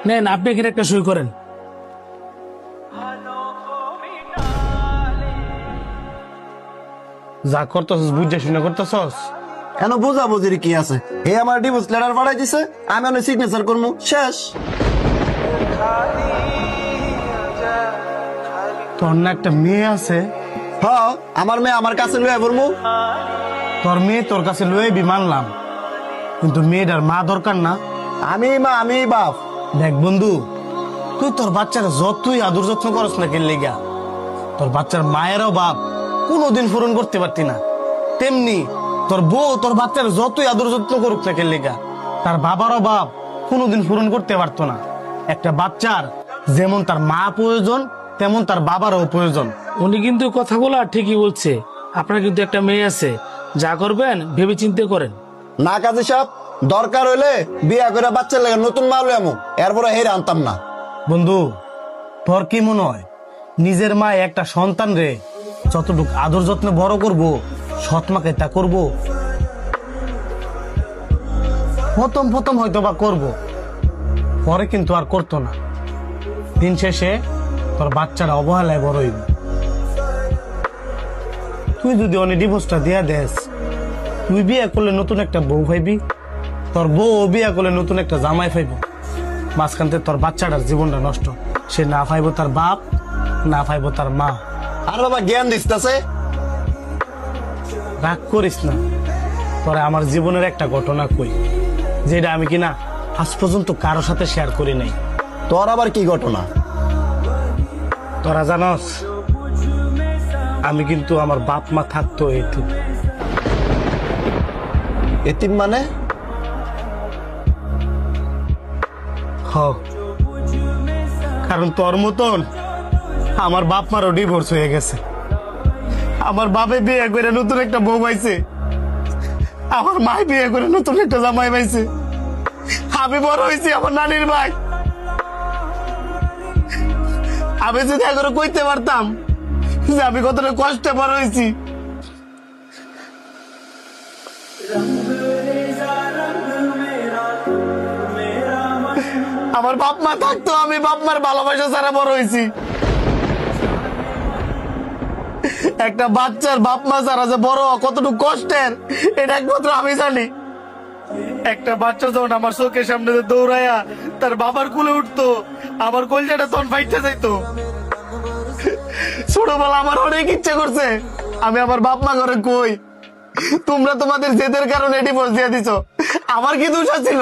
নেন, আপনি এখানে একটা সই করেন। যা করতেছস বুঝে শুনে করতেছস। কেন বুঝাবুঝির কি আছে? হে আমার ডিভোর্স লেটার পাঠাই দিছে, আমি অনেক সিগনেচার করবো, শেষ। তোর না একটা মেয়ে আছে? হ্যাঁ, আমার মেয়ে আমার কাছে লয়ে পড়বো। তোর মেয়ে তোর কাছে লয়ে মানলাম, কিন্তু মেয়েটার মা দরকার না? আমি মা, আমি বাপ। দেখ বন্ধু, তুই তোর বাচ্চার যতই আদর যত্ন করস না কেন লেগা, তোর বাচ্চার মায়েরও বাপ কোনোদিন পূরণ করতে পারতি না। তেমনি তোর বউ তোর বাচ্চার যতই আদর যত্ন করুক না কেন লেগা, তার বাবারও বাপ কোনোদিন পূরণ করতে পারতো না। একটা বাচ্চার যেমন তার মা প্রয়োজন, তেমন তার বাবারও প্রয়োজন। উনি কিন্তু কথাগুলো ঠিকই বলছে। আপনার কিন্তু একটা মেয়ে আছে, যা করবেন ভেবে চিন্তে করেন। না কাজী সাহেব, দরকার হইলে বিয়া করে বাচ্চা লাগে নতুন মা লই আমু, এরপরে হেরে আনতাম না। বন্ধু, তোর কি মনে হয় নিজের মা একটা সন্তান রে যতটুকু আদর যত্নে বড় করবো, সৎ মাকে তা করবো? প্রথম হয়তো বা করবো, পরে কিন্তু আর করতো না। দিন শেষে তোর বাচ্চারা অবহেলায় বড় হইব। তুই যদি অনেক ডিভোর্সটা দিয়া দেস, তুই বিয়ে করলে নতুন একটা বউ পাইবি, তোর বউ বিয়ে করলে নতুন একটা জামাই পাইব। মাঝখান থেকে তোর বাচ্চাটার জীবনটা নষ্ট। সে না পাইব তার বাপ, না পাইব তার মা। আর বাবা জ্ঞান দিতেছে। রাগ করিস না, তোরা আমার জীবনের একটা ঘটনা কই, যেটা আমি কিনা আজ পর্যন্ত কারো সাথে শেয়ার করি নাই। তোর আবার কি ঘটনা? তোরা জানস, আমি কিন্তু আমার বাপ মা থাকতো এতিম। এতিম মানে? হ, কারণ তোর মতন আমার বাপ মারও ডিভোর্স হয়ে গেছে। আমার বাপে বিয়ে করে নতুন একটা বউ পাইছে, আমার মাই বিয়ে করে নতুন একটা জামাই পাইছে। আমি বড় হয়েছি আমার নানির ভাই। আমি যদি এগুলো কইতে পারতাম যে আমি কতটা কষ্টে বড় হয়েছি। আমার বাপ মা থাকতো, আমি বাপ মার ভালোবাসা ছাড়া বড় হয়েছি। একটা বাচ্চার বাপ মা ছাড়া যে বড় কতটুকু কষ্টের, এটা একমাত্র আমি জানি। একটা বাচ্চা যখন আমার চোখের সামনে দৌড়াইয়া তার বাবার কোলে উঠতো, আমার কলজাটা তখন ফাইটে যাইতো। ছোটবেলা আমার অনেক ইচ্ছে করছে আমি আমার বাপ মা ঘরে কই। তোমরা তোমাদের জেদের কারণে ডিভোর্স দিয়ে দিছো, আমার কি দোষ ছিল?